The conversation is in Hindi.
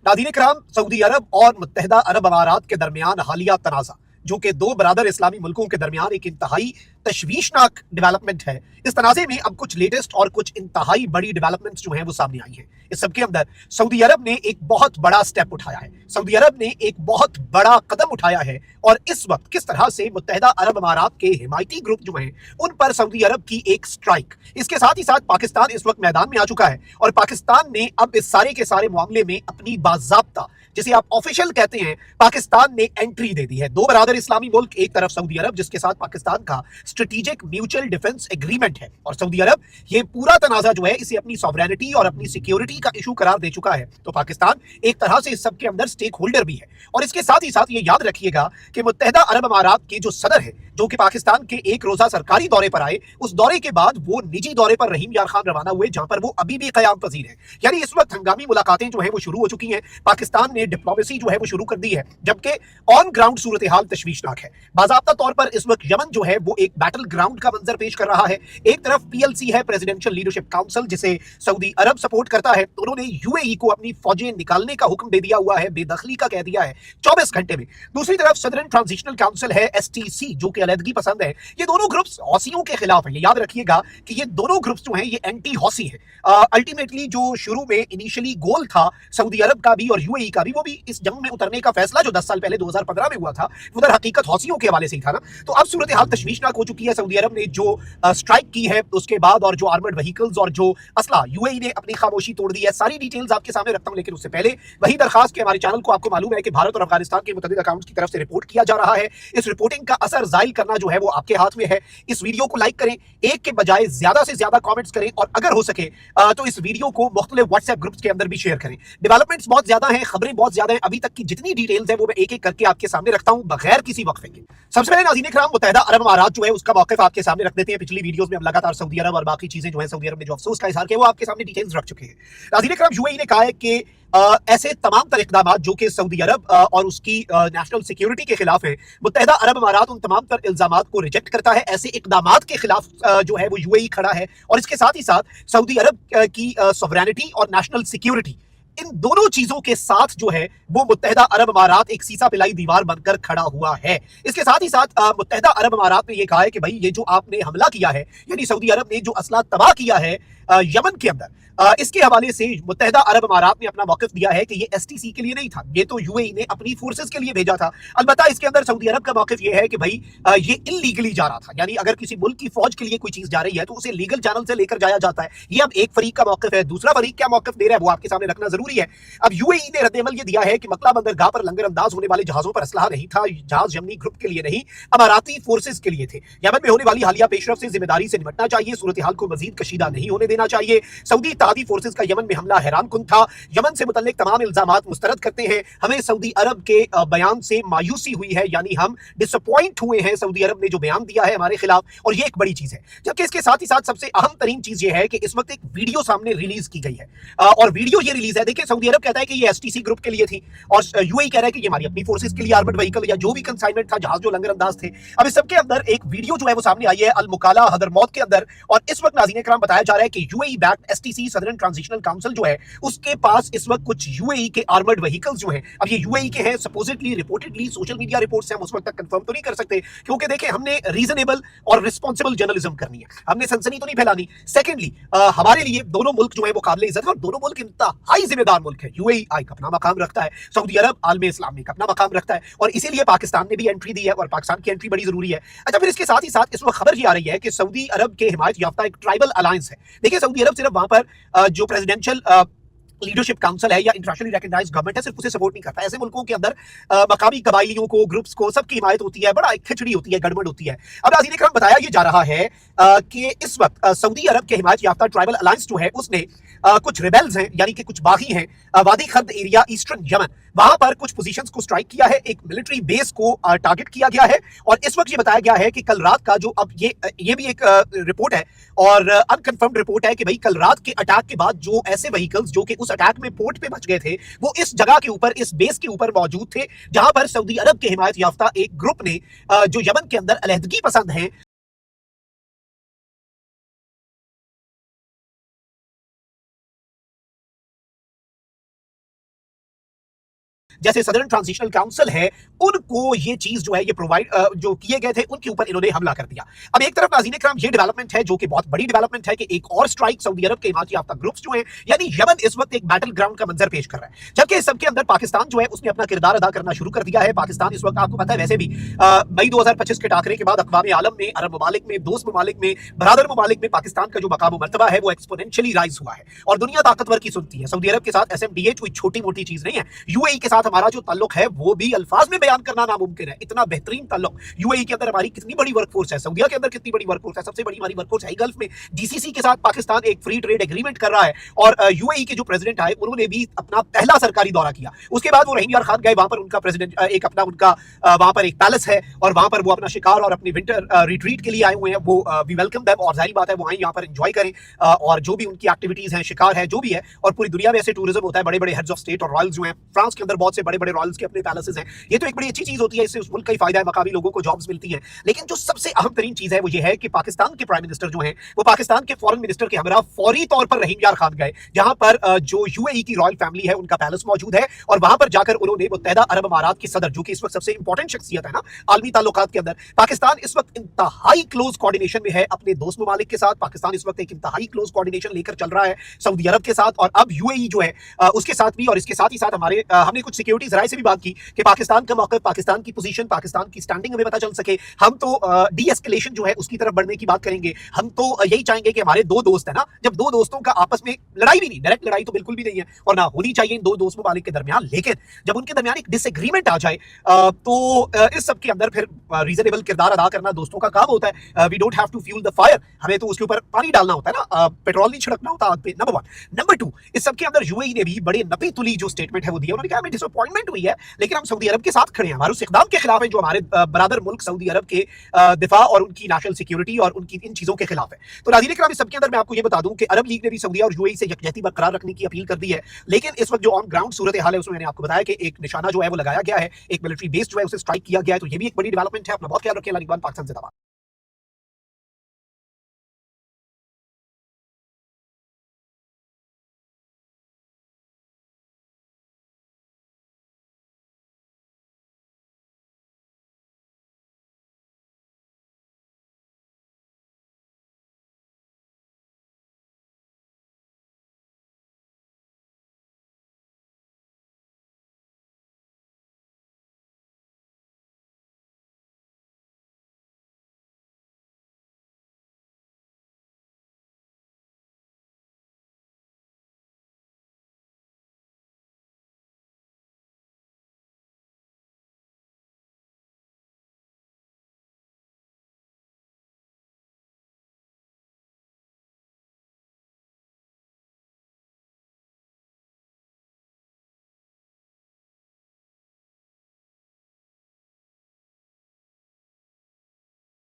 नाज़रीन इकराम, सऊदी अरब और मुत्तहिदा अरब अमारात के दरमियान हालिया तनाज़ा, जो कि दो बरादर इस्लामी मुल्कों के दरमियान एक इंतहाई तशवीशनाक डेवलपमेंट है। इस तनाज़े में अब कुछ लेटेस्ट और कुछ इंतहाई बड़ी डेवलपमेंट्स जो हैं वो सामने आई हैं। इस सबके अंदर सऊदी अरब ने एक बहुत बड़ा स्टेप उठाया है, सऊदी अरब ने एक बहुत बड़ा कदम उठाया है और इस वक्त किस तरह से मुत्तहिदा अरब अमारात के हिमायती ग्रुप जो हैं उन पर सऊदी अरब की एक स्ट्राइक, इसके साथ ही साथ पाकिस्तान इस वक्त मैदान में आ चुका है और पाकिस्तान ने अब इस सारे के सारे मामले में अपनी बाज़ाब्ता, जिसे आप ऑफिशियल कहते हैं, पाकिस्तान ने एंट्री दे दी है। दो बरादर इस्लामी मुल्क, एक तरफ सऊदी अरब जिसके साथ पाकिस्तान का स्ट्रेटेजिक म्यूचुअल डिफेंस एग्रीमेंट है और सऊदी अरब ये पूरा तनाजा जो है इसे अपनी सॉवरेनिटी और अपनी सिक्योरिटी का इशू करार दे चुका है। तो पाकिस्तान एक तरह से इस सब के अंदर स्टेक होल्डर भी है और इसके साथ ही साथ ये याद रखिएगा कि मुत्तहिदा अरब अमारात के जो सदर है, जो कि पाकिस्तान के एक रोजा सरकारी दौरे पर आए, उस दौरे के बाद वो निजी दौरे पर रहीम यार खान रवाना हुए, जहां पर वो अभी भी कयाम पजीर है। यानी इस वक्त हंगामी मुलाकातें जो है वो शुरू हो चुकी हैं। पाकिस्तान ने डिप्लोमेसी जो है वो शुरू कर दी है, जबकि ऑन ग्राउंड सूरत हाल तशवीशनाक है। बाज़ाब्ता तौर पर इस वक्त यमन जो है वो एक बैटल ग्राउंड का मंजर पेश कर रहा है। एक तरफ पीएलसी है, प्रेसिडेंशियल लीडरशिप काउंसिल, जिसे सऊदी अरब सपोर्ट करता है, तो उन्होंने यूएई को अपनी फौजें निकालने का हुक्म दे दिया हुआ है, बेदखली का कह दिया है 24 घंटे में। दूसरी तरफ सदरन ट्रांजिशनल काउंसिल है, एसटीसी, जो कि अलहदगी पसंद है। ये दोनों ग्रुप्स हौसियों के खिलाफ है। ये याद रखिएगा कि ये दोनों ग्रुप्स जो हैं ये एंटी हौसी हैं। अल्टीमेटली जो शुरू में इनिशियली गोल था सऊदी अरब का भी और यूएई का भी, वो भी इस जंग में उतरने का फैसला जो 10 साल पहले 2015 में हुआ था, वो दर हकीकत हौसियों के हवाले से ही था ना। तो अब सूरत हाल तशवीशनाक हो चुकी है। सऊदी अरब ने जो स्ट्राइक की है उसके बाद और जो आर्मर्ड व्हीकल्स और जो असला, यूएई ने अपनी खामोशी तोड़ दी है। सारी डिटेल्स आपके सामने रखता हूं, लेकिन उससे पहले वही दरखास्त कि हमारे चैनल को आपको मालूम है कि भारत और अफगानिस्तान के मुतअद्दिद अकाउंट्स की तरफ से रिपोर्ट किया जा रहा है। इस रिपोर्टिंग का असर जाहिर करना जो है वो आपके हाथ में है। इस वीडियो को लाइक करें, एक के बजाय ज्यादा से ज्यादा कमेंट्स करें और अगर हो सके तो इस वीडियो को मुख्तलिफ व्हाट्सएप ग्रुप्स के अंदर भी शेयर करें। डेवलपमेंट्स बहुत ज्यादा हैं, खबरें बहुत ज्यादा हैं, अभी तक की जितनी डिटेल्स है वो मैं एक एक करके आपके सामने रखता हूं बगैर किसी वक्फे के। सबसे पहले नाज़रीन इकराम, मुत्तहिदा अरब अमारात जो है उसका मौक़िफ़ आपके सामने रख देते हैं। पिछली वीडियोस में हम लगातार सऊदी अरब और बाकी चीजें जो है सऊदी अरब ने जो अफसोस का इजहार किया वो आपके सामने डिटेल्स रख चुके हैं। नाज़रीन इकराम, यूएई ने कहा है कि ऐसे तमाम तर इक़दामात जो कि सऊदी अरब और उसकी नेशनल सिक्योरिटी के खिलाफ है, मुत्तहिदा अरब अमारात उन तमाम तर इल्जामात को रिजेक्ट करता है। ऐसे इक़दामात के खिलाफ जो है वो यूएई खड़ा है और इसके साथ ही साथ सऊदी अरब की सॉवरेनिटी और नेशनल सिक्योरिटी, इन दोनों चीजों के साथ जो है वो मुत्तहिदा अरब अमारात एक सीसा पिलाई दीवार बनकर खड़ा हुआ है। इसके साथ ही साथ मुत्तहिदा अरब अमारात ने यह कहा है कि भाई ये जो आपने हमला किया है, यानी सऊदी अरब ने जो असला तबाह किया है यमन के अंदर, इसके हवाले से मुत्तहिदा अरब अमारात ने अपना मौक़िफ़ दिया है कि ये एसटीसी के लिए नहीं था, ये तो यूएई ने अपनी फोर्सेस के लिए भेजा था। अलबत्ता इसके अंदर सऊदी अरब का मौक़िफ़ ये है कि भाई ये इल्लीगली जा रहा था, यानी अगर किसी मुल्क की फौज के लिए कोई चीज जा रही है तो उसे लीगल चैनल से लेकर जाया जाता है। ये अब एक फरीक का मौक़िफ़ है, दूसरा फरीक क्या मौक़िफ़ दे रहा है वो आपके सामने रखना जरूरी है। अब यूएई ने रद्द-ए-अमल ये दिया है कि मकला बंदरगाह पर लंगर अंदाज होने वाले जहाजों पर असलहा नहीं था, जहाज यमनी ग्रुप के लिए नहीं, अमाराती फोर्सेस के लिए थे। यमन में होने वाली हालिया पेशरफ से जिम्मेदारी से निपटना चाहिए, सूरत हाल को मजीद कशीदा नहीं होने देना चाहिए। सऊदी इत्तेहादी फोर्सेस का यमन में हमला हैरान कुन था। यमन से मुतल्लिक तमाम इल्जामात मुस्तरद करते हैं। हमें सऊदी अरब के बयान से मायूसी हुई है, यानी हम डिसअपॉइंट हुए हैं सऊदी अरब ने जो बयान दिया है हमारे खिलाफ, और ये एक बड़ी चीज है। जबकि इसके साथ ही साथ सबसे अहम तरीन चीज ये है कि इस वक्त एक वीडियो सामने रिलीज की गई है और वीडियो ये रिलीज है, देखिए सऊदी अरब कहता है कि ये एसटीसी ग्रुप के लिए थी और यूएई कह रहा है कि ये हमारी अपनी फोर्सेस के लिए आर्मर्ड व्हीकल या जो भी कंसाइनमेंट था, जहाज जो लंगर अंदाज थे। अब इस सबके अंदर एक वीडियो जो है वो सामने आई है अल मुकाला हदरमौत के अंदर, और इस वक्त नाज़रीन इकराम बताया जा रहा है कि UAE backed STC southern transitional council जो है उसके पास इस वक्त कुछ यूएई के आर्मर्ड व्हीकल्स जो हैं, अब ये यूएई के हैं, supposedly reportedly social media report से हम उस वक्त तक कंफर्म तो नहीं कर सकते, क्योंकि देखिए हमने रीजनेबल और रिस्पॉन्सिबल जर्नलिज्म करनी है, हमने सनसनी तो नहीं फैलानी। सेकेंडली हमारे लिए दोनों मुल्क जो है वो काबिल इज्जत है और दोनों मुल्क इंतहाई जिम्मेदार मुल्क है। यूएई एक अपना मकाम रखता है, सऊदी अरब आलम इस्लाम में अपना मकाम रखता है और इसीलिए पाकिस्तान ने भी एंट्री दी है और पाकिस्तान की एंट्री बड़ी जरूरी है। अच्छा, फिर इसके साथ ही साथ इस वक्त खबर ये आ रही है कि सऊदी अरब के हिमायत याफ्ता एक ट्राइबल अलायंस है। देखिए सऊदी अरब सिर्फ वहां पर जो प्रेसिडेंशियल लीडरशिप काउंसिल है या इंटरनेशनली रिकॉग्नाइज गवर्नमेंट है सिर्फ उसे सपोर्ट नहीं करता। ऐसे मुल्कों के अंदर मकामी कबाइलियों को, ग्रुप्स को, सबकी हिमायत होती है, बड़ा खिचड़ी होती है, गड़बड़ होती है। अब नाज़रीन इकराम बताया ये जा रहा है कि इस वक्त सऊदी अरब के हिमायत याफ्ता ट्राइबल अलायंस जो है उसने कुछ रिबेल्स हैं, यानी कि कुछ बागी हैं, वादी खर्द एरिया ईस्टर्न यमन, वहां पर कुछ पोजीशंस को स्ट्राइक किया है, एक मिलिट्री बेस को टारगेट किया गया है और इस वक्त ये बताया गया है कि कल रात का जो, अब ये भी एक रिपोर्ट है और अनकंफर्म्ड रिपोर्ट है कि भाई कल रात के अटैक के बाद जो ऐसे व्हीकल्स जो कि उस अटैक में पोर्ट पे बच गए थे वो इस जगह के ऊपर, इस बेस के ऊपर मौजूद थे, जहां पर सऊदी अरब के हिमायत याफ्ता एक ग्रुप ने जो यमन के अंदर अलहदगी पसंद हैं जैसे सदर्न ट्रांजिशनल काउंसिल है, उनको ये चीज जो है ये प्रोवाइड जो किए गए थे उनके ऊपर इन्होंने हमला कर दिया। अब एक तरफ नाज़रीन इकराम ये डेवलपमेंट है जो कि बहुत बड़ी डेवलपमेंट है कि एक और स्ट्राइक सऊदी अरब के हिमायती याफ्ता ग्रुप्स जो है यानी यमन इस वक्त एक बैटल ग्राउंड का मंजर पेश कर रहा है, जबकि इस सबके अंदर पाकिस्तान जो है उसने अपना किरदार अदा करना शुरू कर दिया है। पाकिस्तान इस वक्त आपको पता है वैसे भी मई 2025 के टाकरे के बाद अक़वाम आलम में, अरब ममालिक में, दोस्त ममालिक में, बरादर ममालिक में पाकिस्तान का जो मकाम मर्तबा है वो एक्सपोनेंशियली राइज हुआ है और दुनिया ताकतवर की सुनती है। सऊदी अरब के साथ SMDH कोई छोटी मोटी चीज नहीं है। यूएई के साथ हमारा जो ताल्लुक है वो भी अल्फाज में बयान करना नामुमकिन है। इतना बेहतरीन ताल्लुक यूएई के अंदर हमारी कितनी बड़ी वर्कफोर्स है, सऊदीया के अंदर कितनी बड़ी वर्कफोर्स है, सबसे बड़ी हमारी वर्कफोर्स है गल्फ में। GCC के साथ पाकिस्तान एक फ्री ट्रेड एग्रीमेंट कर रहा है और यूएई के जो प्रेसिडेंट आए उन्होंने भी अपना पहला सरकारी दौरा किया। उसके बाद वो रहीम यार खान गए, वहां पर उनका प्रेसिडेंट एक अपना उनका वहां पर एक पैलेस है और वहां पर वो अपना शिकार और अपनी विंटर रिट्रीट के लिए आए हुए हैं। वो वी वेलकम देम और जाहिर बात है वो आए यहाँ पर एंजॉय करें और जो भी उनकी एक्टिविटीज हैं, शिकार है, जो भी है। और पूरी दुनिया में ऐसे टूरिज्म होता है, बड़े बड़े हेड्स ऑफ स्टेट और रॉयल्स जो हैं, फ्रांस के अंदर बहुत से बड़े बड़े रॉयल्स के अपने पैलेसेस हैं। ये तो एक बड़ी अच्छी चीज होती है, इससे उस मुल्क का ही फायदा है, मकामी लोगों को जॉब्स मिलती हैं। लेकिन जो सबसे अहम तरीन चीज है वो ये है कि पाकिस्तान के प्राइम मिनिस्टर जो हैं वो पाकिस्तान के फॉरेन मिनिस्टर के हमरा फौरी तौर पर रहीम यार खान गए, जहां पर जो यूएई की रॉयल फैमिली है उनका पैलेस मौजूद है और वहां पर जाकर उन्होंने मुत्तहिदा अरब अमारात के सदर, जो कि इस वक्त सबसे इंपॉर्टेंट शख्सियत है ना आलमी ताल्लुकात के अंदर, पाकिस्तान इस वक्त इंतहाई क्लोज कोऑर्डिनेशन में है अपने दोस्त ममालिक के साथ। पाकिस्तान इस वक्त एक इंतहाई क्लोज कोऑर्डिनेशन लेकर चल रहा है सऊदी अरब के साथ और अब यूएई जो है उसके साथ भी। और इसके साथ ही साथ हमारे हमने कुछ सिक्योरिटी जराए से भी बात की कि पाकिस्तान का मौक़िफ़, पाकिस्तान की पोजीशन, पाकिस्तान की स्टैंडिंग हमें पता चल सके। हम तो डी एस्केलेशन जो है उसकी तरफ बढ़ने की बात करेंगे। हम तो यही चाहेंगे कि हमारे दो दोस्त है ना, जब दो दोस्तों का आपस में लड़ाई भी नहीं, डायरेक्ट लड़ाई तो बिल्कुल भी नहीं है और ना होनी चाहिए इन दो दोस्त ममालिक के दरमियान, लेकिन जब उनके दरमियान एक डिसएग्रीमेंट आ जाए तो इस सब के अंदर फिर रीजनेबल किरदार अदा करना दोस्तों का काम होता है। We don't have to fuel the fire, हमें तो उसके ऊपर पानी डालना होता है ना, पेट्रोल नहीं छिड़कना होता आग पे। नंबर 1। नंबर 2, इस सब के अंदर यूएई ने भी बड़े नपी तुली जो स्टेटमेंट है वो दिया। उन्होंने कहा हमें डिसअपॉइंटमेंट हुई है लेकिन हम सऊदी अरब के साथ खड़े हैं, हमारे उस इक़दाम के खिलाफ है जो हमारे बरादर मुल्क सऊदी अरब के दिफा और उनकी नेशनल सिक्योरिटी और उनकी इन चीजों के खिलाफ है। तो नाज़रीन इकराम, इस सब के अंदर मैं आपको ये बता दूं कि अरब लीग ने भी सऊदी और यूएई से यकजहती बरकरार रखने की अपील कर दी है, लेकिन इस वक्त जो ऑन ग्राउंड सूरत हाल है उसमें मैंने आपको बताया कि एक निशाना जो है वो लगाया गया है, एक मिलिट्री बेस जो है उसे स्ट्राइक किया गया है। तो ये भी एक बड़ी डेवलपमेंट है। अपना बहुत ख्याल रखें। पाकिस्तान जिंदाबाद।